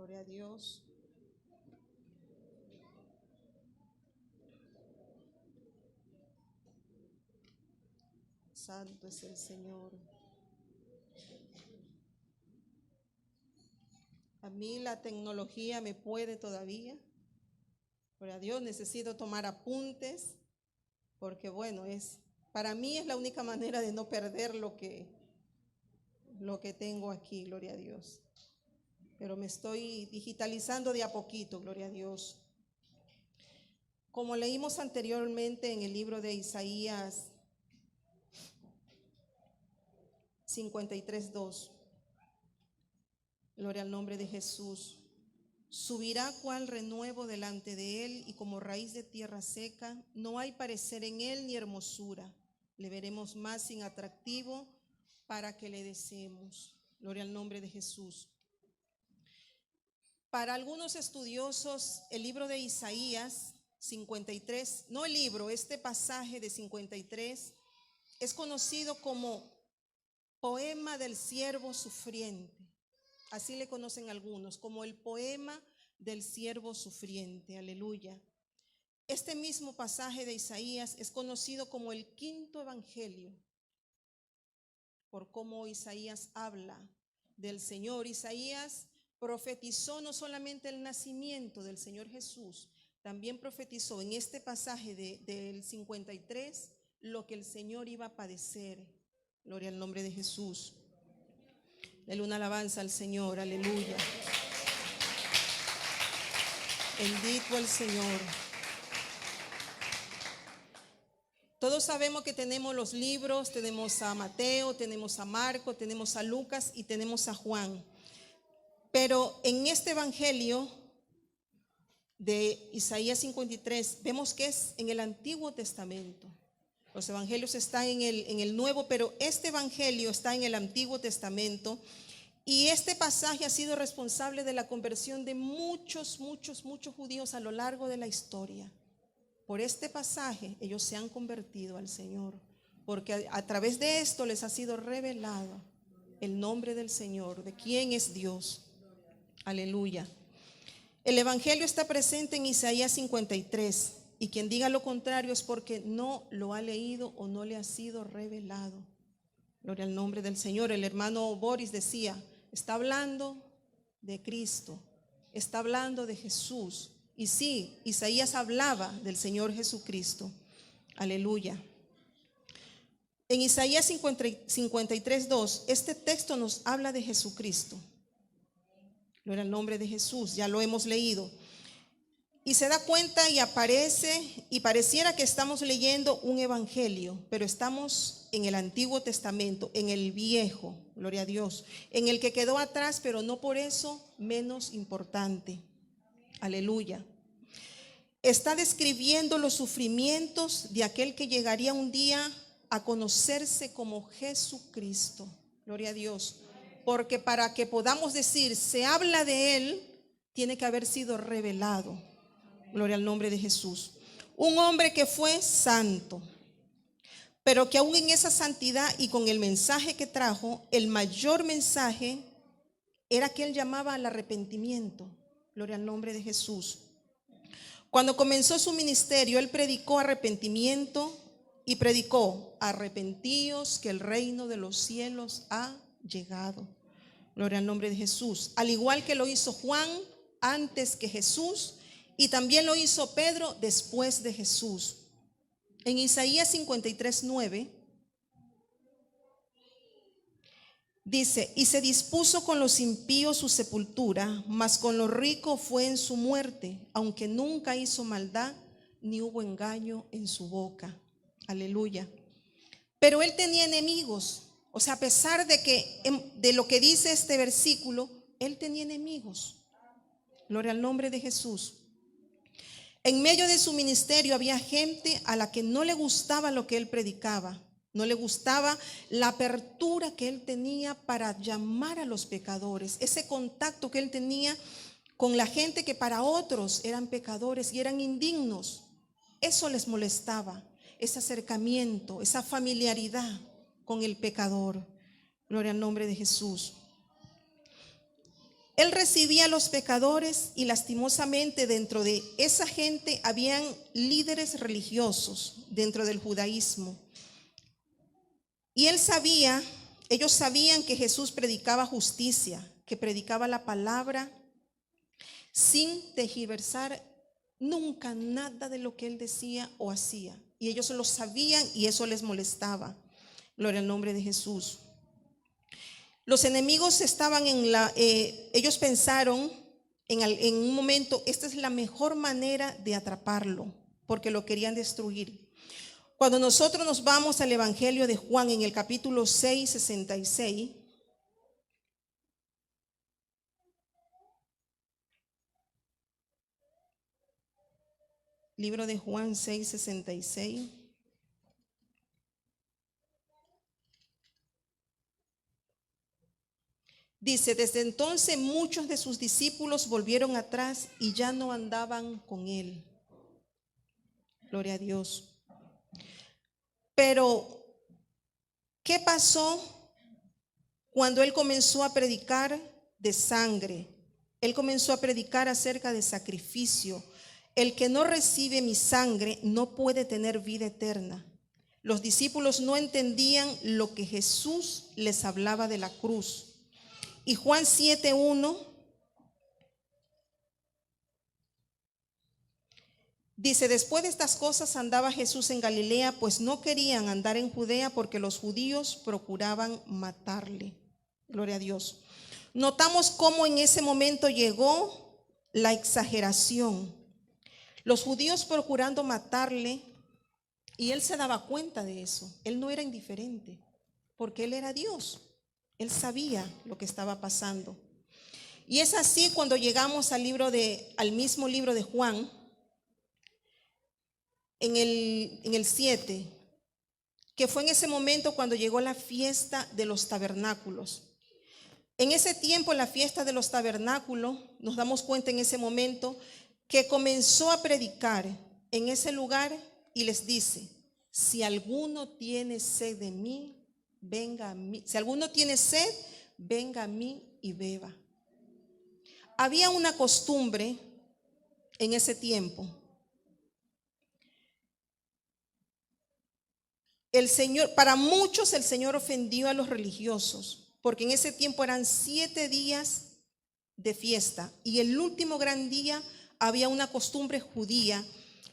Gloria a Dios. Santo es el Señor. A mí la tecnología me puede todavía. Gloria a Dios, necesito tomar apuntes porque bueno, para mí es la única manera de no perder lo que tengo aquí, gloria a Dios. Pero me estoy digitalizando de a poquito, gloria a Dios. Como leímos anteriormente en el libro de Isaías 53:2, gloria al nombre de Jesús. Subirá cual renuevo delante de él y como raíz de tierra seca, no hay parecer en él ni hermosura. Le veremos más sin atractivo para que le deseemos. Gloria al nombre de Jesús. Para algunos estudiosos, el libro de Isaías 53, no el libro, este pasaje de 53 es conocido como poema del siervo sufriente. Así le conocen algunos, como el poema del siervo sufriente. Aleluya. Este mismo pasaje de Isaías es conocido como el quinto evangelio, por cómo Isaías habla del Señor. Isaías profetizó no solamente el nacimiento del Señor Jesús, también profetizó en este pasaje del 53 lo que el Señor iba a padecer. Gloria al nombre de Jesús. Dale una alabanza al Señor, aleluya. Bendito el Señor. Todos sabemos que tenemos los libros, tenemos a Mateo, tenemos a Marco, tenemos a Lucas y tenemos a Juan. Pero en este evangelio de Isaías 53 vemos que es en el Antiguo Testamento. Los evangelios están en el Nuevo, pero este evangelio está en el Antiguo Testamento. Y este pasaje ha sido responsable de la conversión de muchos judíos a lo largo de la historia. Por este pasaje ellos se han convertido al Señor, porque a través de esto les ha sido revelado el nombre del Señor, de quién es Dios. Aleluya. El evangelio está presente en Isaías 53, y quien diga lo contrario es porque no lo ha leído o no le ha sido revelado. Gloria al nombre del Señor. El hermano Boris decía, está hablando de Cristo, está hablando de Jesús. Y sí, Isaías hablaba del Señor Jesucristo. Aleluya. En Isaías 53:2, este texto nos habla de Jesucristo. Gloria al nombre de Jesús, ya lo hemos leído. Y se da cuenta y aparece y pareciera que estamos leyendo un evangelio, pero estamos en el Antiguo Testamento, en el Viejo, gloria a Dios, en el que quedó atrás, pero no por eso menos importante. Aleluya. Está describiendo los sufrimientos de aquel que llegaría un día a conocerse como Jesucristo. Gloria a Dios. Porque para que podamos decir, se habla de él, tiene que haber sido revelado. Gloria al nombre de Jesús. Un hombre que fue santo, pero que aún en esa santidad y con el mensaje que trajo, el mayor mensaje era que él llamaba al arrepentimiento. Gloria al nombre de Jesús. Cuando comenzó su ministerio, él predicó arrepentimiento y predicó: arrepentíos, que el reino de los cielos ha llegado. Gloria al nombre de Jesús. Al igual que lo hizo Juan antes que Jesús, y también lo hizo Pedro después de Jesús. En Isaías 53:9 dice: y se dispuso con los impíos su sepultura, mas con los ricos fue en su muerte, aunque nunca hizo maldad, ni hubo engaño en su boca. Aleluya. Pero él tenía enemigos. O sea, a pesar de lo que dice este versículo, él tenía enemigos. Gloria al nombre de Jesús. En medio de su ministerio había gente a la que no le gustaba lo que él predicaba. No le gustaba la apertura que él tenía para llamar a los pecadores. Ese contacto que él tenía con la gente que para otros eran pecadores y eran indignos. Eso les molestaba. Ese acercamiento, esa familiaridad con el pecador. Gloria al nombre de Jesús. Él recibía a los pecadores y lastimosamente dentro de esa gente habían líderes religiosos dentro del judaísmo. Y ellos sabían que Jesús predicaba justicia, que predicaba la palabra sin tergiversar nunca nada de lo que él decía o hacía. Y ellos lo sabían y eso les molestaba. Gloria al nombre de Jesús. Los enemigos estaban ellos pensaron en un momento, esta es la mejor manera de atraparlo, porque lo querían destruir. Cuando nosotros nos vamos al Evangelio de Juan en el capítulo 6, 66, libro de Juan 6, 66. Dice, desde entonces muchos de sus discípulos volvieron atrás y ya no andaban con él. Gloria a Dios. Pero, ¿qué pasó cuando él comenzó a predicar de sangre? Él comenzó a predicar acerca de sacrificio. El que no recibe mi sangre no puede tener vida eterna. Los discípulos no entendían lo que Jesús les hablaba de la cruz. Y Juan 7:1 dice, después de estas cosas andaba Jesús en Galilea, pues no querían andar en Judea porque los judíos procuraban matarle. Gloria a Dios. Notamos cómo en ese momento llegó la exageración. Los judíos procurando matarle, y él se daba cuenta de eso. Él no era indiferente, porque él era Dios. Él sabía lo que estaba pasando. Y es así cuando llegamos al mismo libro de Juan, en el 7, que fue en ese momento cuando llegó la fiesta de los tabernáculos. En ese tiempo, la fiesta de los tabernáculos, nos damos cuenta en ese momento que comenzó a predicar en ese lugar y les dice, si alguno tiene sed de mí, venga a mí. Si alguno tiene sed, venga a mí y beba. Había una costumbre en ese tiempo. Para muchos el Señor ofendió a los religiosos, porque en ese tiempo eran 7 días de fiesta y el último gran día había una costumbre judía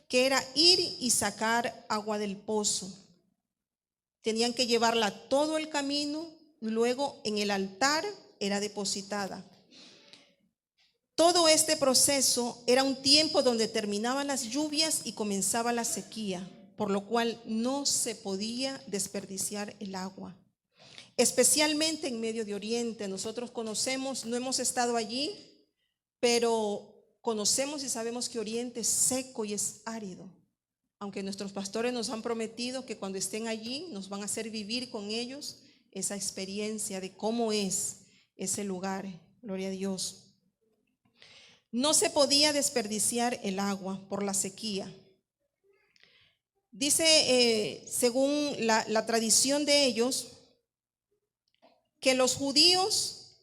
que era ir y sacar agua del pozo. Tenían que llevarla todo el camino y luego en el altar era depositada. Todo este proceso era un tiempo donde terminaban las lluvias y comenzaba la sequía, por lo cual no se podía desperdiciar el agua. Especialmente en Medio de Oriente, nosotros conocemos, no hemos estado allí, pero conocemos y sabemos que Oriente es seco y es árido. Aunque nuestros pastores nos han prometido que cuando estén allí nos van a hacer vivir con ellos esa experiencia de cómo es ese lugar. Gloria a Dios. No se podía desperdiciar el agua por la sequía. Dice, según la tradición de ellos, que los judíos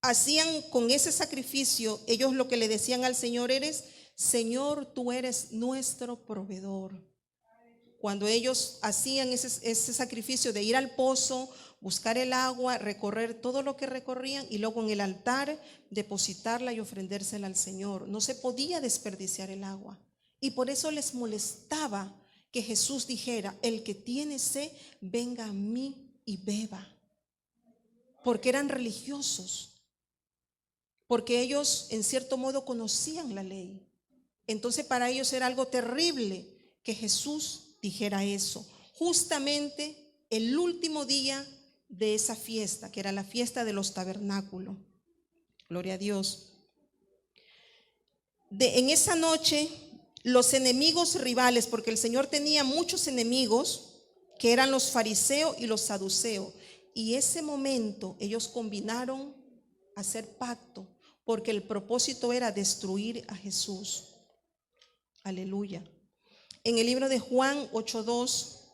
hacían con ese sacrificio, ellos lo que le decían al Señor eres, Señor, tú eres nuestro proveedor. Cuando ellos hacían ese sacrificio de ir al pozo, buscar el agua, recorrer todo lo que recorrían y luego en el altar depositarla y ofrendérsela al Señor. No se podía desperdiciar el agua. Y por eso les molestaba que Jesús dijera, el que tiene sed, venga a mí y beba. Porque eran religiosos. Porque ellos en cierto modo conocían la ley. Entonces para ellos era algo terrible que Jesús dijera eso. Justamente el último día de esa fiesta, que era la fiesta de los tabernáculos. Gloria a Dios. En esa noche, los enemigos rivales, porque el Señor tenía muchos enemigos, que eran los fariseos y los saduceos. Y ese momento ellos combinaron a hacer pacto, porque el propósito era destruir a Jesús. Aleluya. En el libro de Juan 8:2,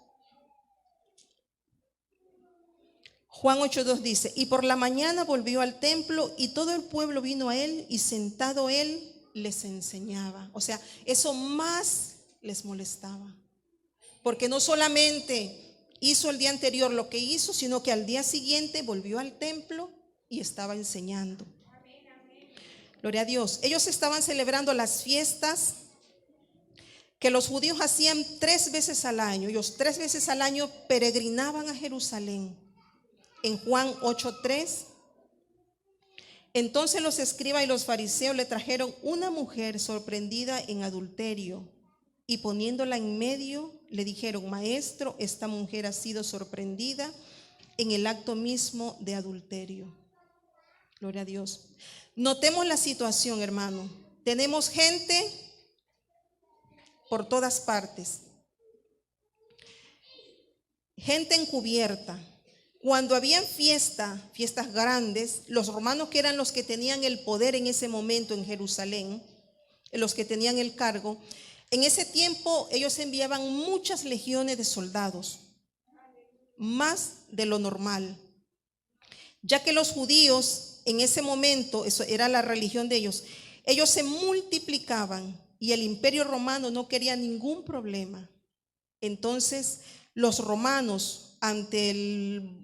Juan 8:2 dice, y por la mañana volvió al templo y todo el pueblo vino a él y sentado él les enseñaba. O sea, eso más les molestaba. Porque no solamente hizo el día anterior lo que hizo, sino que al día siguiente volvió al templo y estaba enseñando. Gloria a Dios. Ellos estaban celebrando las fiestas que los judíos hacían 3 veces al año. Ellos 3 veces al año peregrinaban a Jerusalén. En Juan 8:3, entonces los escribas y los fariseos le trajeron una mujer sorprendida en adulterio y poniéndola en medio le dijeron, maestro, esta mujer ha sido sorprendida en el acto mismo de adulterio. Gloria a Dios. Notemos la situación, hermano. Tenemos gente por todas partes, gente encubierta. Cuando habían fiestas grandes, los romanos, que eran los que tenían el poder en ese momento en Jerusalén, los que tenían el cargo, en ese tiempo ellos enviaban muchas legiones de soldados, más de lo normal, ya que los judíos en ese momento, eso era la religión de ellos se multiplicaban y el imperio romano no quería ningún problema. Entonces los romanos, ante el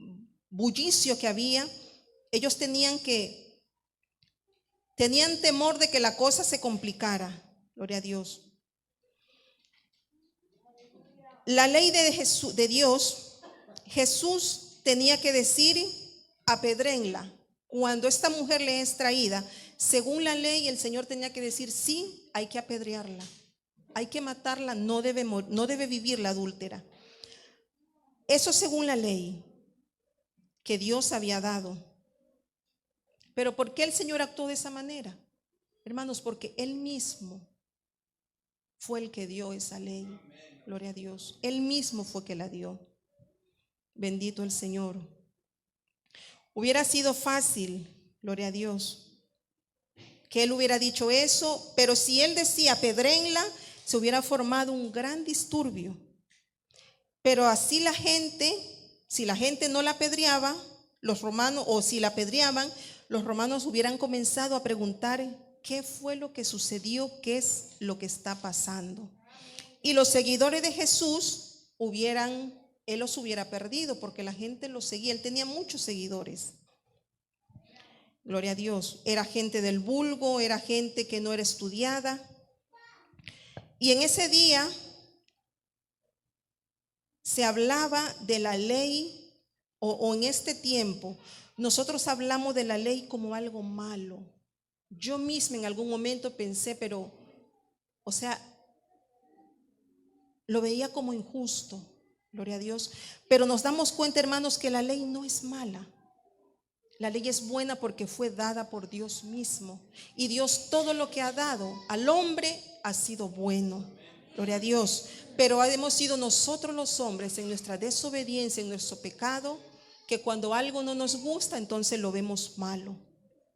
bullicio que había, ellos tenían temor de que la cosa se complicara. Gloria a Dios. La ley de Dios, Jesús tenía que decir, apedréenla. Cuando esta mujer le es traída, según la ley, el Señor tenía que decir, sí, hay que apedrearla, hay que matarla, no debe vivir la adúltera. Eso según la ley que Dios había dado. Pero ¿por qué el Señor actuó de esa manera? Hermanos, porque Él mismo fue el que dio esa ley. Gloria a Dios. Él mismo fue que la dio. Bendito el Señor. Hubiera sido fácil, gloria a Dios, que Él hubiera dicho eso, pero si Él decía apedréenla, se hubiera formado un gran disturbio. Pero así la gente, si la gente no la apedreaba, los romanos, o si la apedreaban, los romanos hubieran comenzado a preguntar qué fue lo que sucedió, qué es lo que está pasando. Y los seguidores de Jesús Él los hubiera perdido porque la gente lo seguía. Él tenía muchos seguidores. Gloria a Dios. Era gente del vulgo, era gente que no era estudiada. Y en ese día se hablaba de la ley, o en este tiempo, nosotros hablamos de la ley como algo malo. Yo misma en algún momento pensé, pero, o sea, lo veía como injusto, gloria a Dios. Pero nos damos cuenta, hermanos, que la ley no es mala. La ley es buena porque fue dada por Dios mismo. Y Dios todo lo que ha dado al hombre ha sido bueno, gloria a Dios. Pero hemos sido nosotros los hombres en nuestra desobediencia, en nuestro pecado, que cuando algo no nos gusta, entonces lo vemos malo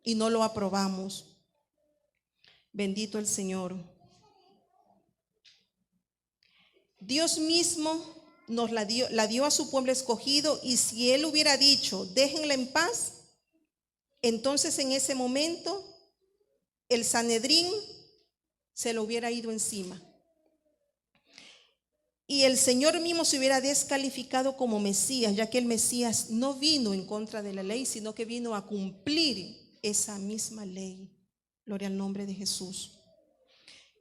y no lo aprobamos. Bendito el Señor. Dios mismo nos la dio a su pueblo escogido, y si Él hubiera dicho, déjenla en paz, entonces en ese momento el Sanedrín se lo hubiera ido encima. Y el Señor mismo se hubiera descalificado como Mesías, ya que el Mesías no vino en contra de la ley, sino que vino a cumplir esa misma ley. Gloria al nombre de Jesús.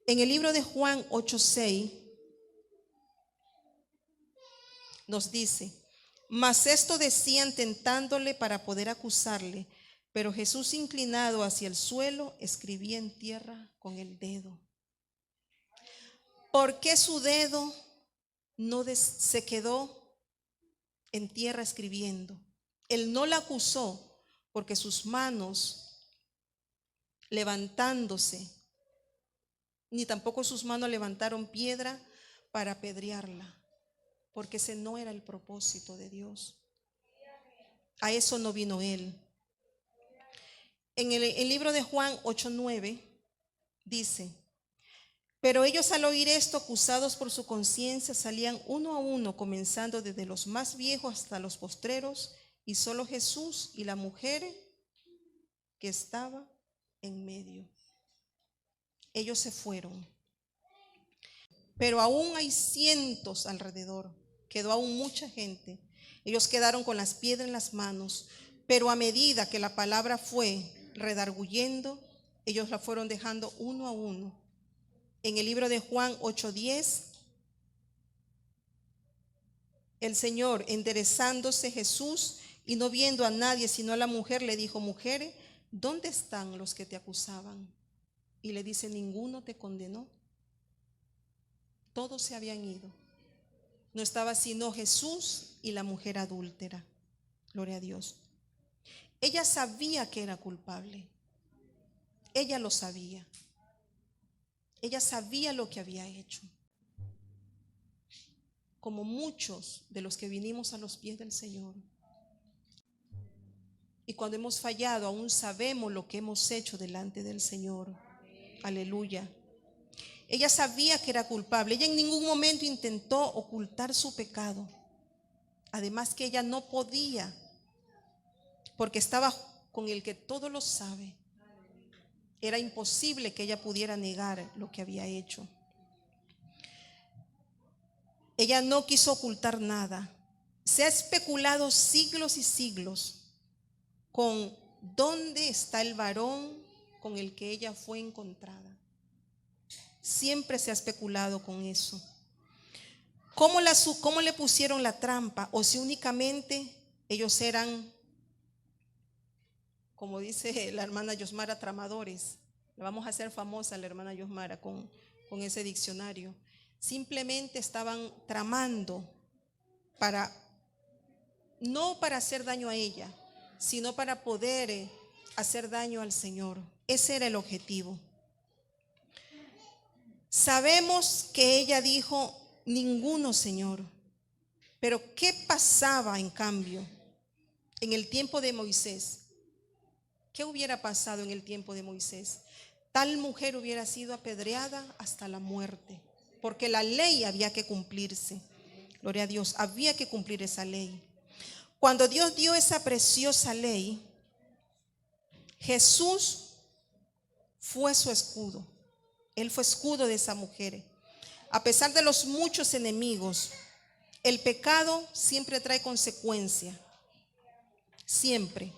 En el libro de Juan 8:6 nos dice, mas esto decían tentándole para poder acusarle, pero Jesús, inclinado hacia el suelo, escribía en tierra con el dedo. ¿Por qué su dedo no se quedó en tierra escribiendo? Él no la acusó porque sus manos levantándose, ni tampoco sus manos levantaron piedra para apedrearla, porque ese no era el propósito de Dios. A eso no vino Él. En el libro de Juan 8:9 dice, pero ellos al oír esto, acusados por su conciencia, salían uno a uno, comenzando desde los más viejos hasta los postreros, y solo Jesús y la mujer que estaba en medio. Ellos se fueron, pero aún hay cientos alrededor. Quedó aún mucha gente. Ellos quedaron con las piedras en las manos, pero a medida que la palabra fue redarguyendo, ellos la fueron dejando uno a uno. En el libro de Juan 8:10, el Señor, enderezándose Jesús y no viendo a nadie sino a la mujer, le dijo: mujer, ¿dónde están los que te acusaban? Y le dice: ninguno te condenó. Todos se habían ido. No estaba sino Jesús y la mujer adúltera. Gloria a Dios. Ella sabía que era culpable. Ella lo sabía. Ella sabía lo que había hecho. Como muchos de los que vinimos a los pies del Señor. Y cuando hemos fallado, aún sabemos lo que hemos hecho delante del Señor. Aleluya. Ella sabía que era culpable. Ella en ningún momento intentó ocultar su pecado. Además que ella no podía, porque estaba con el que todo lo sabe. Era imposible que ella pudiera negar lo que había hecho. Ella no quiso ocultar nada. Se ha especulado siglos y siglos con dónde está el varón con el que ella fue encontrada. Siempre se ha especulado con eso. ¿Cómo le pusieron la trampa? O si únicamente ellos eran, como dice la hermana Yosmara, tramadores. Le vamos a hacer famosa a la hermana Yosmara con ese diccionario. Simplemente estaban tramando no para hacer daño a ella, sino para poder hacer daño al Señor. Ese era el objetivo. Sabemos que ella dijo: ninguno, Señor. Pero ¿qué pasaba en cambio en el tiempo de Moisés? ¿Qué hubiera pasado en el tiempo de Moisés? Tal mujer hubiera sido apedreada hasta la muerte, porque la ley había que cumplirse. Gloria a Dios, había que cumplir esa ley. Cuando Dios dio esa preciosa ley, Jesús fue su escudo. Él fue escudo de esa mujer. A pesar de los muchos enemigos, el pecado siempre trae consecuencia. Siempre.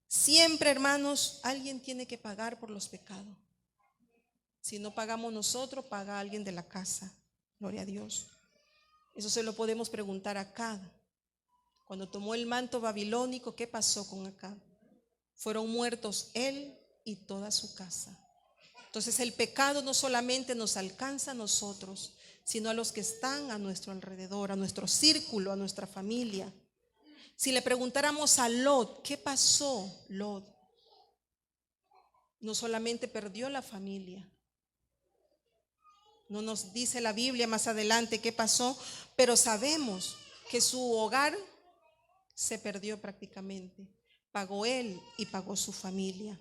Siempre, hermanos, alguien tiene que pagar por los pecados. Si no pagamos nosotros, paga alguien de la casa. Gloria a Dios. Eso se lo podemos preguntar a Acab. Cuando tomó el manto babilónico, ¿qué pasó con Acab? Fueron muertos él y toda su casa. Entonces el pecado no solamente nos alcanza a nosotros, sino a los que están a nuestro alrededor, a nuestro círculo, a nuestra familia. Si le preguntáramos a Lot, ¿qué pasó, Lot? No solamente perdió la familia. No nos dice la Biblia más adelante qué pasó, pero sabemos que su hogar se perdió prácticamente. Pagó él y pagó su familia.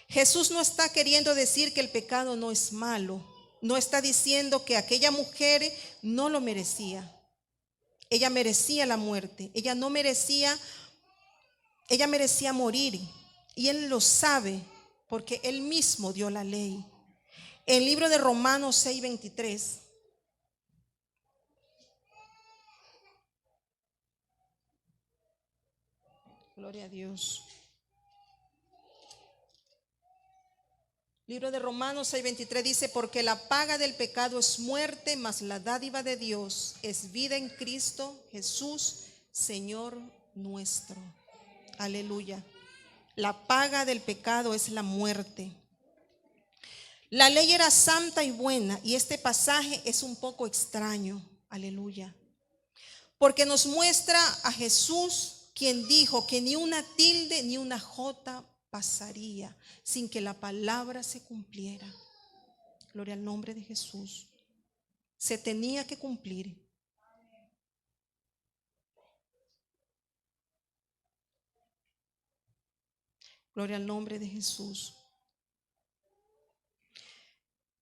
Jesús no está queriendo decir que el pecado no es malo. No está diciendo que aquella mujer no lo merecía. Ella merecía la muerte. Ella merecía morir. Y él lo sabe porque él mismo dio la ley. El libro de Romanos 6:23. Gloria a Dios. Libro de Romanos 6:23 dice: porque la paga del pecado es muerte, mas la dádiva de Dios es vida en Cristo Jesús, Señor nuestro. Aleluya. La paga del pecado es la muerte. La ley era santa y buena, y este pasaje es un poco extraño. Aleluya. Porque nos muestra a Jesús, quien dijo que ni una tilde ni una jota pasaría sin que la palabra se cumpliera. Gloria al nombre de Jesús. Se tenía que cumplir. Gloria al nombre de Jesús.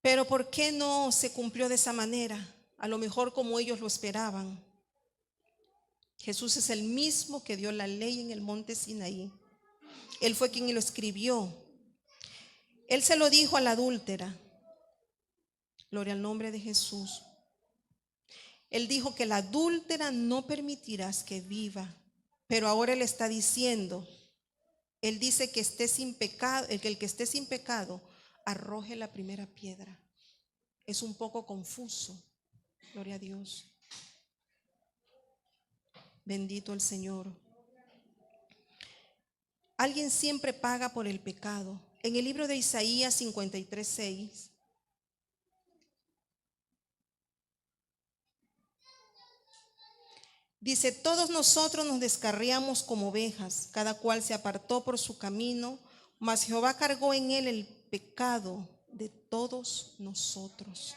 Pero ¿por qué no se cumplió de esa manera? A lo mejor como ellos lo esperaban. Jesús es el mismo que dio la ley en el monte Sinaí. Él fue quien lo escribió. Él se lo dijo a la adúltera. Gloria al nombre de Jesús. Él dijo que la adúltera no permitirás que viva. Pero ahora Él está diciendo, Él dice que esté sin pecado, el que esté sin pecado arroje la primera piedra. Es un poco confuso. Gloria a Dios. Bendito el Señor. Alguien siempre paga por el pecado. En el libro de Isaías 53:6 dice: todos nosotros nos descarriamos como ovejas, cada cual se apartó por su camino, mas Jehová cargó en él el pecado de todos nosotros.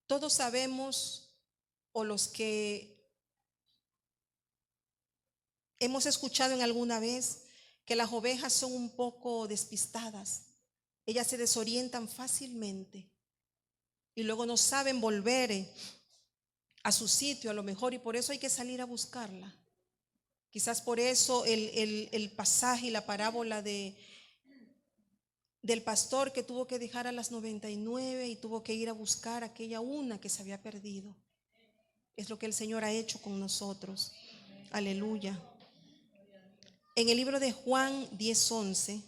Todos sabemos, o los que hemos escuchado en alguna vez, que las ovejas son un poco despistadas. Ellas se desorientan fácilmente y luego no saben volver a su sitio a lo mejor, y por eso hay que salir a buscarla. Quizás por eso el pasaje y la parábola del pastor que tuvo que dejar a las 99 y tuvo que ir a buscar aquella una que se había perdido. Es lo que el Señor ha hecho con nosotros. Aleluya. En el libro de Juan 10:11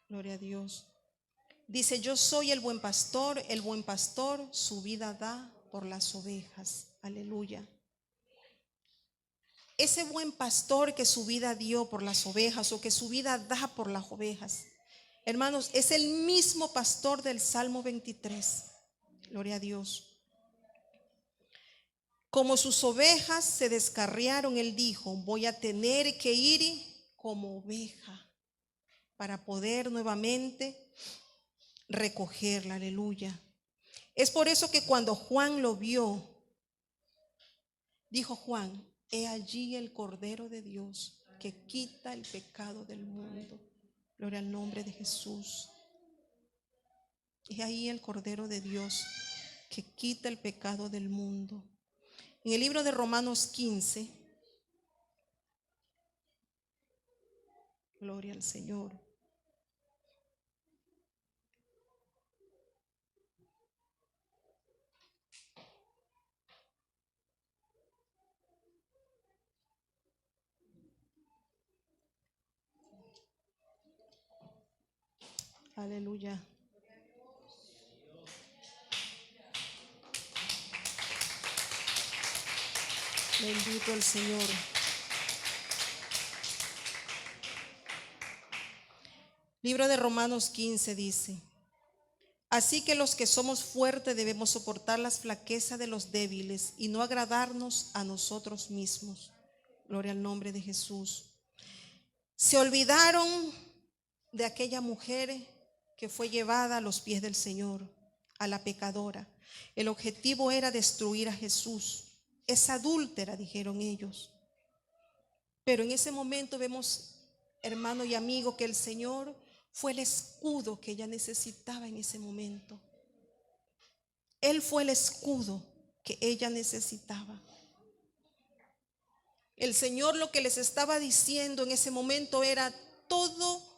gloria a Dios. Dice: yo soy el buen pastor su vida da por las ovejas. Aleluya. Ese buen pastor que su vida dio por las ovejas, o que su vida da por las ovejas, hermanos, es el mismo pastor del Salmo 23. Gloria a Dios. Como sus ovejas se descarriaron, Él dijo: voy a tener que ir como oveja para poder nuevamente recogerla. Aleluya. Es por eso que cuando Juan lo vio, dijo Juan: he allí el Cordero de Dios que quita el pecado del mundo. Gloria al nombre de Jesús. He ahí el Cordero de Dios que quita el pecado del mundo. En el libro de Romanos 15, gloria al Señor. Aleluya. Bendito el Señor. Libro de Romanos 15 dice: así que los que somos fuertes debemos soportar las flaquezas de los débiles y no agradarnos a nosotros mismos. Gloria al nombre de Jesús. Se olvidaron de aquella mujer que fue llevada a los pies del Señor, a la pecadora. El objetivo era destruir a Jesús. Es adúltera, dijeron ellos. Pero en ese momento vemos, hermano y amigo, que el Señor fue el escudo que ella necesitaba en ese momento. Él fue el escudo que ella necesitaba. El Señor lo que les estaba diciendo en ese momento era: todo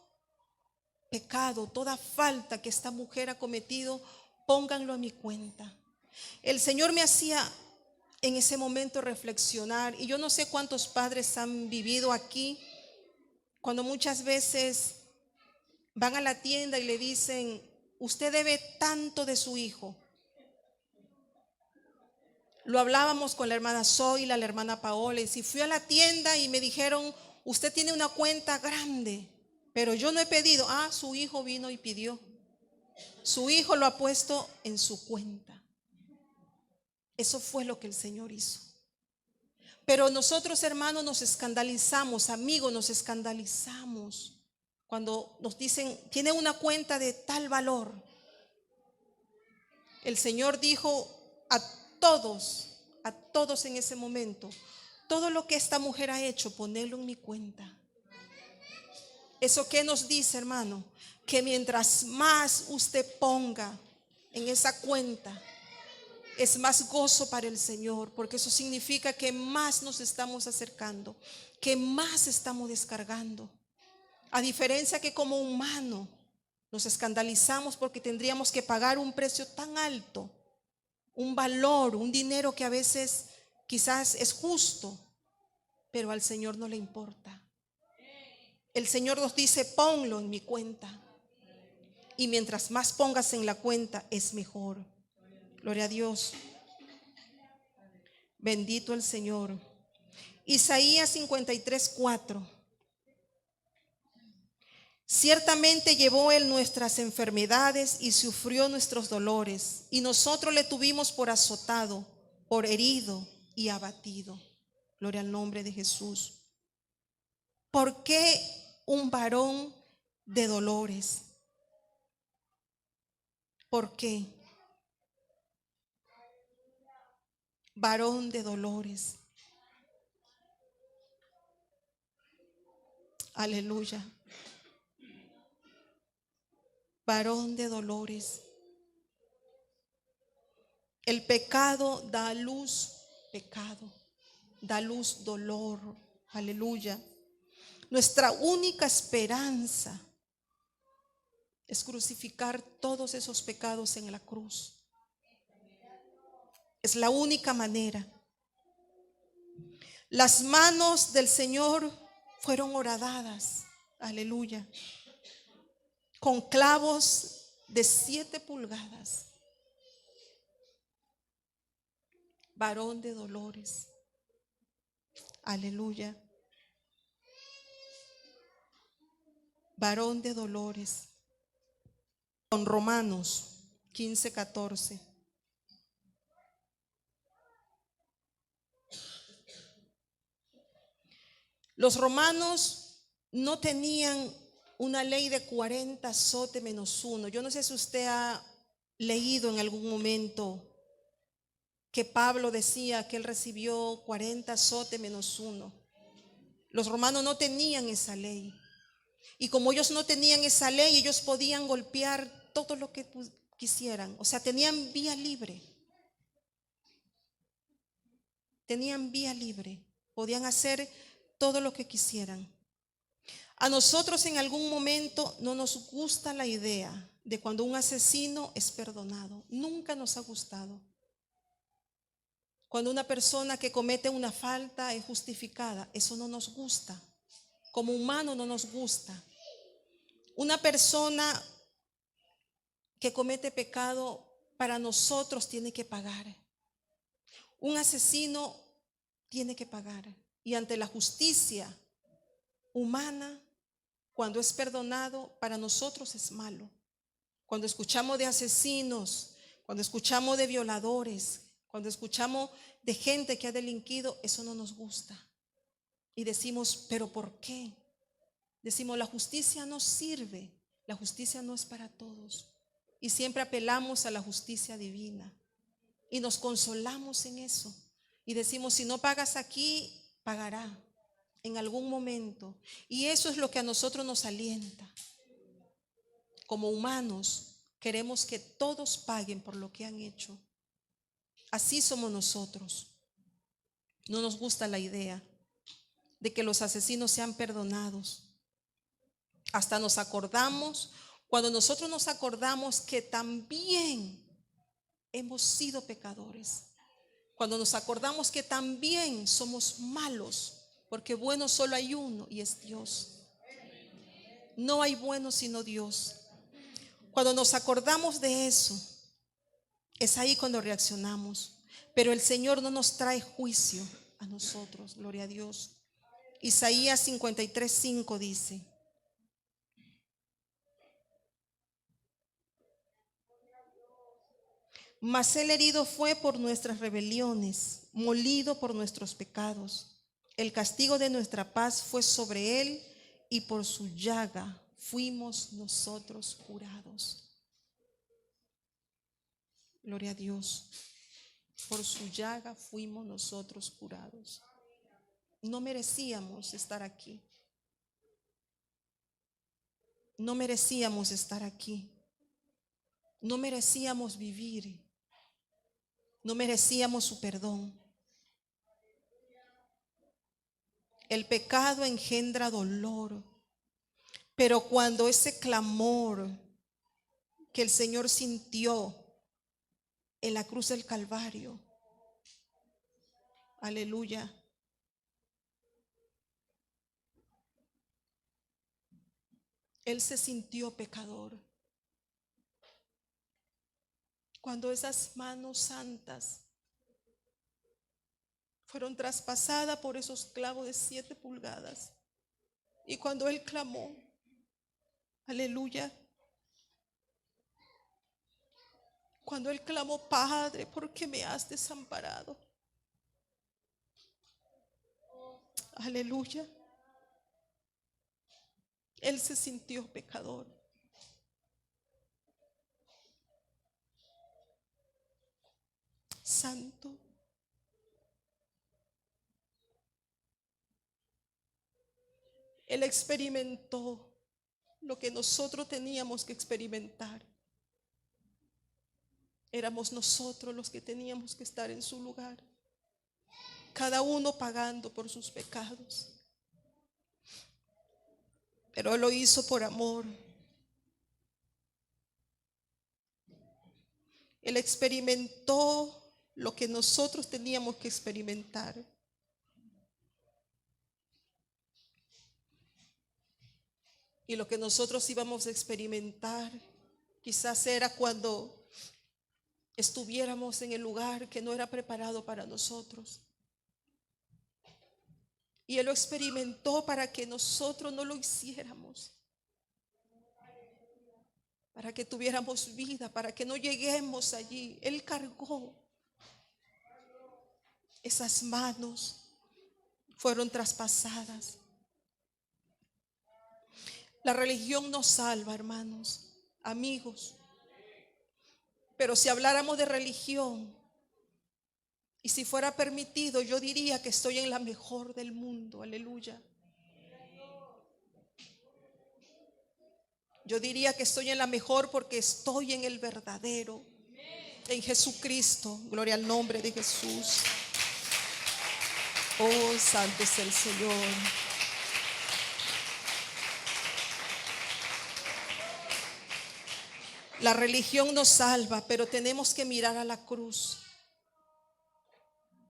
pecado, toda falta que esta mujer ha cometido, pónganlo a mi cuenta. El Señor me hacía en ese momento reflexionar, y yo no sé cuántos padres han vivido aquí, cuando muchas veces van a la tienda y le dicen: usted debe tanto de su hijo. Lo hablábamos con la hermana Zoila, la hermana Paola, y si fui a la tienda y me dijeron: usted tiene una cuenta grande, pero yo no he pedido. Su hijo vino y pidió. Su hijo lo ha puesto en su cuenta. Eso fue lo que el Señor hizo. Pero nosotros, hermanos, nos escandalizamos, amigos, nos escandalizamos cuando nos dicen: tiene una cuenta de tal valor. El Señor dijo a todos en ese momento: todo lo que esta mujer ha hecho, ponedlo en mi cuenta. ¿Eso qué nos dice, hermano? Que mientras más usted ponga en esa cuenta, es más gozo para el Señor, porque eso significa que más nos estamos acercando, que más estamos descargando. A diferencia que como humano nos escandalizamos porque tendríamos que pagar un precio tan alto, un valor, un dinero que a veces quizás es justo, pero al Señor no le importa. El Señor nos dice: ponlo en mi cuenta. Y mientras más pongas en la cuenta, es mejor. Gloria a Dios. Bendito el Señor. Isaías 53:4. Ciertamente llevó él nuestras enfermedades y sufrió nuestros dolores, y nosotros le tuvimos por azotado, por herido y abatido. Gloria al nombre de Jesús. ¿Por qué un varón de dolores? ¿Por qué? Varón de dolores. Aleluya. Varón de dolores. El pecado da a luz pecado, da a luz dolor. Aleluya. Nuestra única esperanza es crucificar todos esos pecados en la cruz. Es la única manera. Las manos del Señor fueron horadadas, aleluya, con clavos de 7 pulgadas. Varón de dolores, aleluya. Varón de dolores. Con Romanos 15:14. Los romanos no tenían una ley de 40 azote menos 1. Yo no sé si usted ha leído en algún momento que Pablo decía que él recibió 40 azote menos 1. Los romanos no tenían esa ley. Y como ellos no tenían esa ley, ellos podían golpear todo lo que quisieran. O sea, tenían vía libre. Tenían vía libre. Podían hacer todo lo que quisieran. A nosotros en algún momento no nos gusta la idea de cuando un asesino es perdonado. Nunca nos ha gustado. Cuando una persona que comete una falta es justificada, eso no nos gusta. Como humano no nos gusta. Una persona que comete pecado para nosotros tiene que pagar. Un asesino tiene que pagar. Y ante la justicia humana, cuando es perdonado, para nosotros es malo. Cuando escuchamos de asesinos, cuando escuchamos de violadores, cuando escuchamos de gente que ha delinquido, eso no nos gusta. Y decimos: ¿pero por qué? Decimos: la justicia no sirve, la justicia no es para todos. Y siempre apelamos a la justicia divina. Y nos consolamos en eso. Y decimos: si no pagas aquí, pagará en algún momento. Y eso es lo que a nosotros nos alienta. Como humanos, queremos que todos paguen por lo que han hecho. Así somos nosotros. No nos gusta la idea de que los asesinos sean perdonados. Hasta nos acordamos, cuando nosotros nos acordamos que también hemos sido pecadores. Cuando nos acordamos que también somos malos, porque bueno solo hay uno y es Dios. No hay bueno sino Dios. Cuando nos acordamos de eso, es ahí cuando reaccionamos. Pero el Señor no nos trae juicio a nosotros, gloria a Dios. Isaías 53:5 dice: mas él herido fue por nuestras rebeliones, molido por nuestros pecados. El castigo de nuestra paz fue sobre él, y por su llaga fuimos nosotros curados. Gloria a Dios. Por su llaga fuimos nosotros curados. No merecíamos estar aquí. no merecíamos estar aquí. No merecíamos vivir. No merecíamos su perdón. El pecado engendra dolor. Pero cuando ese clamor que el Señor sintió en la cruz del Calvario, aleluya, Él se sintió pecador. Cuando esas manos santas fueron traspasadas por esos clavos de 7 pulgadas. Y cuando Él clamó, aleluya, cuando Él clamó, Padre, ¿por qué me has desamparado? Aleluya. Él se sintió pecador. Santo. Él experimentó lo que nosotros teníamos que experimentar. Éramos nosotros los que teníamos que estar en su lugar, cada uno pagando por sus pecados. Pero Él lo hizo por amor. Él experimentó lo que nosotros teníamos que experimentar. Y lo que nosotros íbamos a experimentar quizás era cuando estuviéramos en el lugar que no era preparado para nosotros. Y Él lo experimentó para que nosotros no lo hiciéramos, para que tuviéramos vida, para que no lleguemos allí. Él cargó. Esas manos fueron traspasadas. La religión no salva, hermanos, amigos. Pero si habláramos de religión, y si fuera permitido, yo diría que estoy en la mejor del mundo. Aleluya. Yo diría que estoy en la mejor porque estoy en el verdadero, en Jesucristo. Gloria al nombre de Jesús. Oh, santo es el Señor. La religión nos salva, pero tenemos que mirar a la cruz.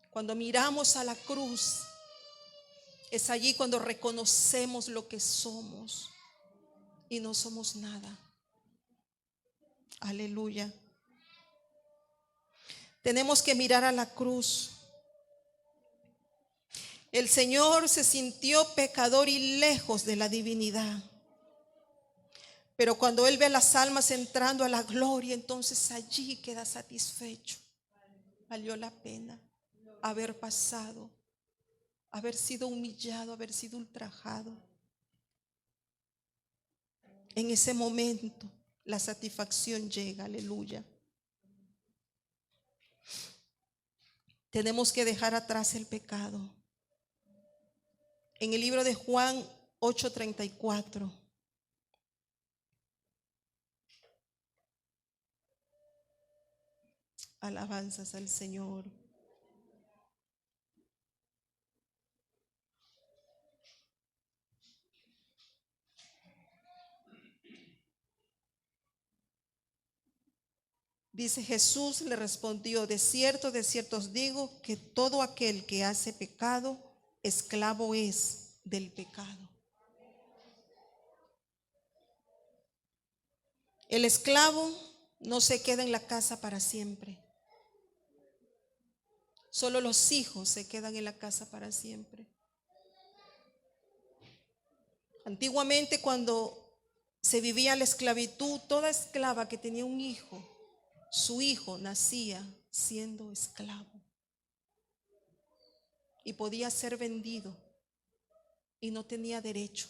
Cuando miramos a la cruz, es allí cuando reconocemos lo que somos y no somos nada. Aleluya. Tenemos que mirar a la cruz. El Señor se sintió pecador y lejos de la divinidad. Pero cuando Él ve a las almas entrando a la gloria, entonces allí queda satisfecho. Valió la pena haber pasado, haber sido humillado, haber sido ultrajado. En ese momento la satisfacción llega, aleluya. Tenemos que dejar atrás el pecado. En el libro de Juan 8:34. Alabanzas al Señor. Dice Jesús le respondió, de cierto os digo que todo aquel que hace pecado, esclavo es del pecado. El esclavo no se queda en la casa para siempre. Solo los hijos se quedan en la casa para siempre. Antiguamente, cuando se vivía la esclavitud, toda esclava que tenía un hijo, su hijo nacía siendo esclavo y podía ser vendido y no tenía derecho.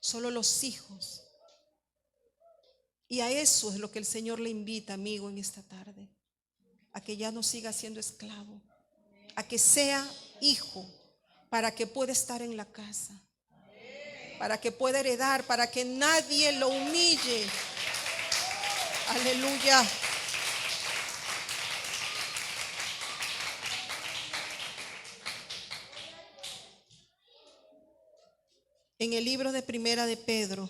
Solo los hijos. Y a eso es lo que el Señor le invita, amigo, en esta tarde. A que ya no siga siendo esclavo. A que sea hijo para que pueda estar en la casa. para que pueda heredar, para que nadie lo humille. Aleluya. En el libro de Primera de Pedro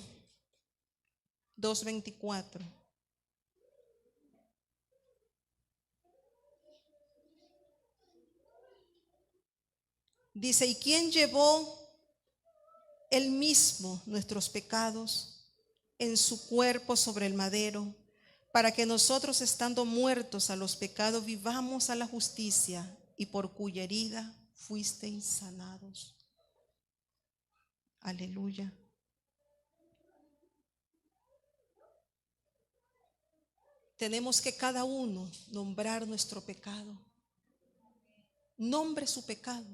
2:24. Dice, ¿y quién llevó él mismo nuestros pecados en su cuerpo sobre el madero, para que nosotros, estando muertos a los pecados, vivamos a la justicia, y por cuya herida fuisteis sanados? Aleluya. Tenemos que cada uno nombrar nuestro pecado. Nombre su pecado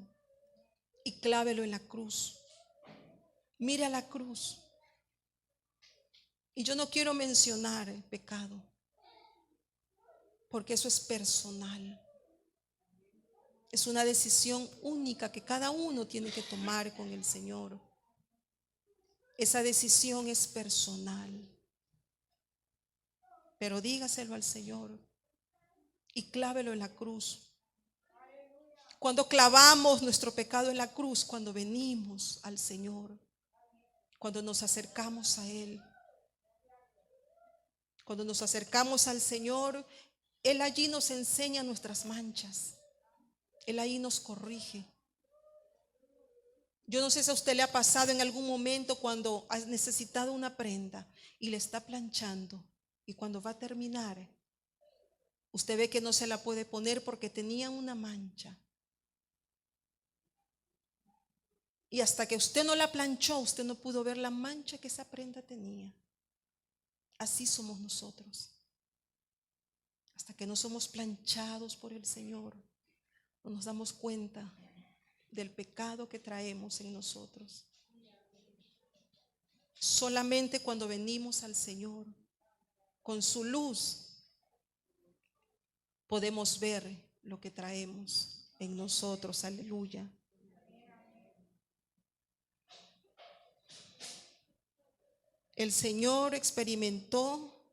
y clávelo en la cruz. Mire a la cruz. Y yo no quiero mencionar el pecado, porque eso es personal. Es una decisión única que cada uno tiene que tomar con el Señor. Esa decisión es personal. Pero dígaselo al Señor y clávelo en la cruz. Cuando clavamos nuestro pecado en la cruz, cuando venimos al Señor, cuando nos acercamos a Él, cuando nos acercamos al Señor, Él allí nos enseña nuestras manchas. Él ahí nos corrige. Yo no sé si a usted le ha pasado en algún momento cuando ha necesitado una prenda y le está planchando, y cuando va a terminar, usted ve que no se la puede poner porque tenía una mancha. Y hasta que usted no la planchó, usted no pudo ver la mancha que esa prenda tenía. Así somos nosotros. Hasta que no somos planchados por el Señor, no nos damos cuenta del pecado que traemos en nosotros. Solamente cuando venimos al Señor con su luz, podemos ver lo que traemos en nosotros. Aleluya. El Señor experimentó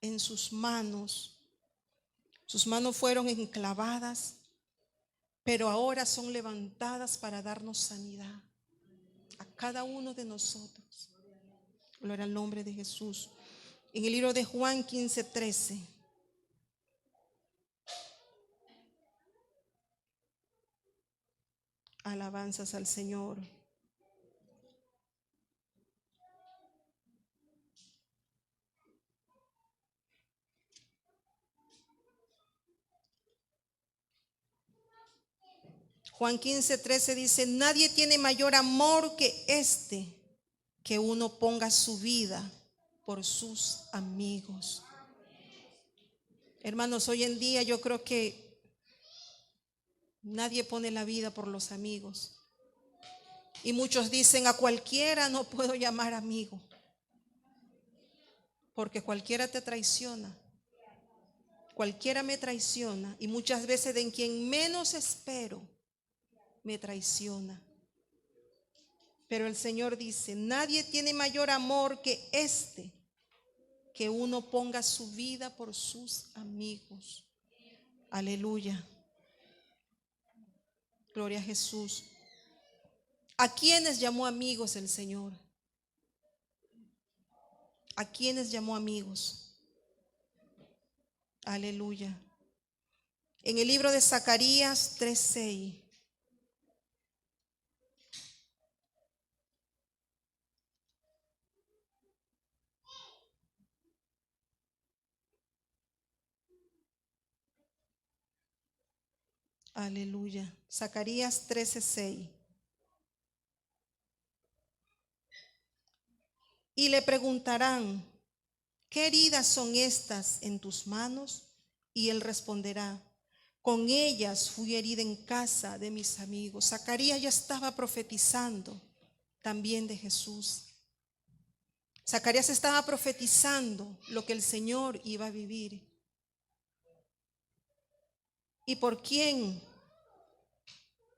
en sus manos fueron enclavadas, pero ahora son levantadas para darnos sanidad a cada uno de nosotros. Gloria al nombre de Jesús. En el libro de Juan 15:13. Alabanzas al Señor. Juan 15:13 dice, nadie tiene mayor amor que este, que uno ponga su vida por sus amigos. Hermanos, hoy en día yo creo que nadie pone la vida por los amigos. Y muchos dicen, a cualquiera no puedo llamar amigo, porque cualquiera te traiciona. Cualquiera me traiciona, y muchas veces de quien menos espero me traiciona. Pero el Señor dice, nadie tiene mayor amor que este, que uno ponga su vida por sus amigos. Aleluya. Gloria a Jesús. ¿A quiénes llamó amigos el Señor? ¿A quiénes llamó amigos? Aleluya. En el libro de Zacarías 3:6. Aleluya. Zacarías 13:6. Y le preguntarán, ¿qué heridas son estas en tus manos? Y él responderá, con ellas fui herida en casa de mis amigos. Zacarías ya estaba profetizando también de Jesús. Zacarías estaba profetizando lo que el Señor iba a vivir. ¿Y por quién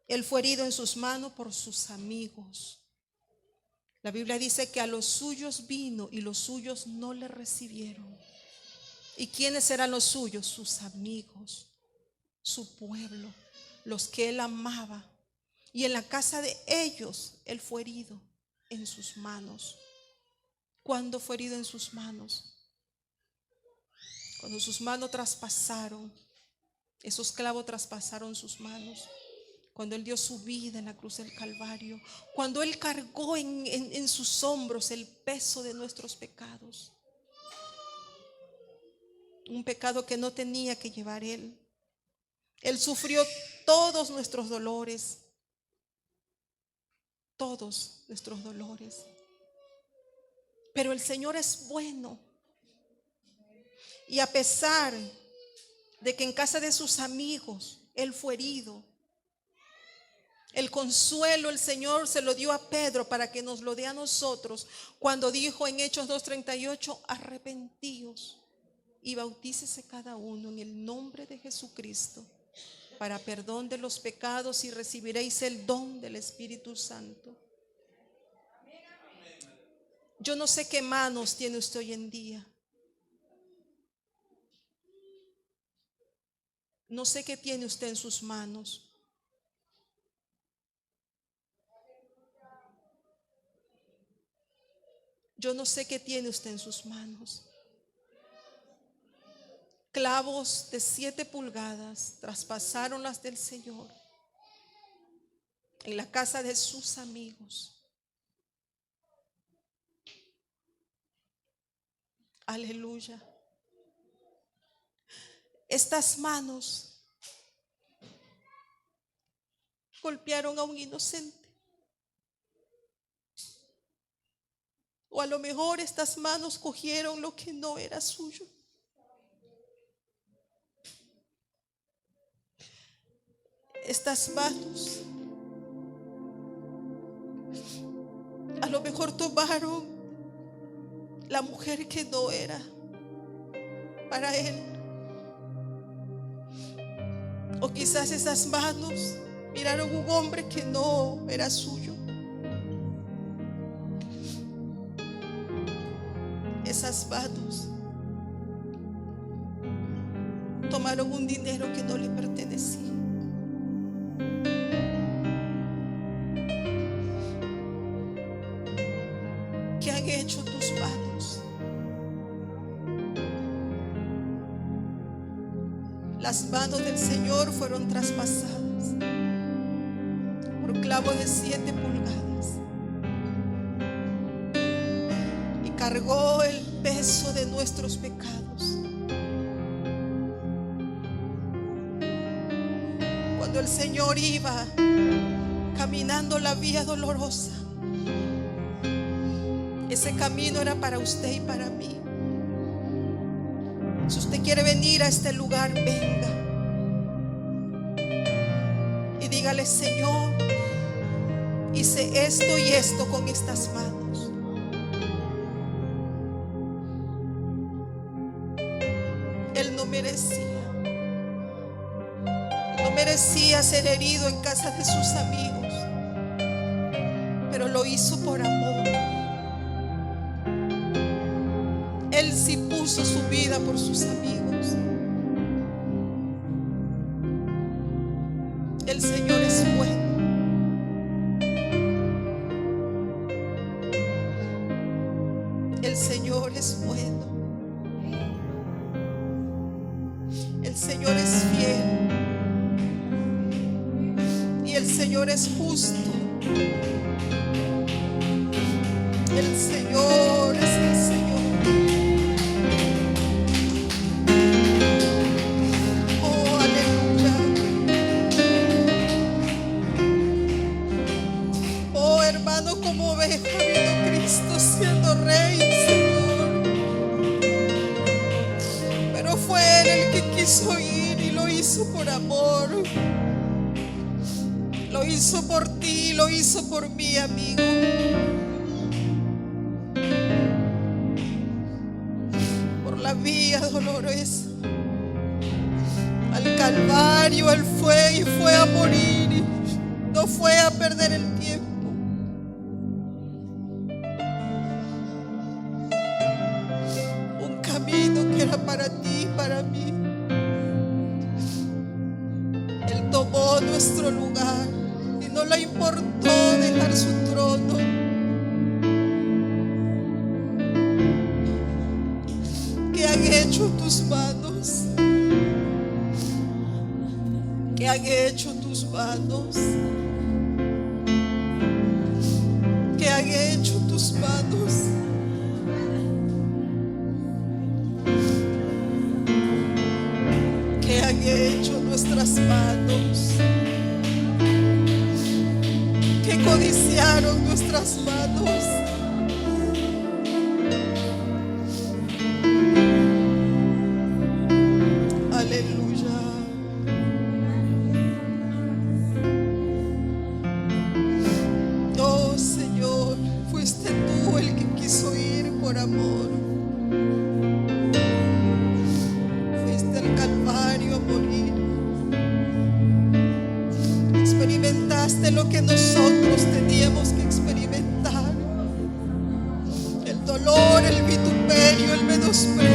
él fue herido en sus manos? Por sus amigos. La Biblia dice que a los suyos vino y los suyos no le recibieron. ¿Y quiénes eran los suyos? Sus amigos, su pueblo, los que él amaba. Y en la casa de ellos él fue herido en sus manos. ¿Cuándo fue herido en sus manos? Cuando sus manos traspasaron, esos clavos traspasaron sus manos. Cuando él dio su vida en la cruz del Calvario, cuando él cargó en sus hombros el peso de nuestros pecados, un pecado que no tenía que llevar él. Él sufrió todos nuestros dolores, todos nuestros dolores. Pero el Señor es bueno, y a pesar de que en casa de sus amigos él fue herido, el consuelo el Señor se lo dio a Pedro para que nos lo dé a nosotros cuando dijo en Hechos 2:38: arrepentíos y bautícese cada uno en el nombre de Jesucristo para perdón de los pecados y recibiréis el don del Espíritu Santo. Yo no sé qué manos tiene usted hoy en día. No sé qué tiene usted en sus manos. Yo no sé qué tiene usted en sus manos. Clavos de 7 pulgadas traspasaron las del Señor en la casa de sus amigos. Aleluya. Estas manos golpearon a un inocente. O a lo mejor estas manos cogieron lo que no era suyo. Estas manos a lo mejor tomaron la mujer que no era para él. O quizás esas manos miraron un hombre que no era suyo. Esas manos tomaron un dinero que no le pertenecía. ¿Qué han hecho tus manos? Las manos del Señor fueron traspasadas por clavos de 7 pulgadas y cargó el peso de nuestros pecados. Cuando el Señor iba caminando la vía dolorosa, ese camino era para usted y para mí. Si usted quiere venir a este lugar, venga y dígale: Señor, hice esto y esto con estas manos. Él no merecía ser herido en casa de sus amigos, pero lo hizo por amor. Él sí puso su vida por sus amigos. El Señor es bueno. El Señor es bueno. El Señor es fiel. Y el Señor es justo. El Señor es el Señor. Como oveja vino Cristo siendo Rey, Señor. Pero fue Él el que quiso ir y lo hizo por amor. Lo hizo por ti, lo hizo por mí, amigo. Por la vía dolorosa al Calvario Él fue y fue a morir. No fue a perder el tiempo. nuestro lugar y no le importó dejar su trono. ¿Qué han hecho tus manos? ¿Qué han hecho tus manos? ¿Qué han hecho tus manos? ¿Qué han hecho nuestras manos? ¿Qué codiciaron nuestras manos? Aleluya. Oh Señor, fuiste tú el que quiso ir por amor. Fuiste al Calvario a morir. Experimentaste lo que nosotros teníamos que experimentar: el dolor, el vituperio, el menosprecio.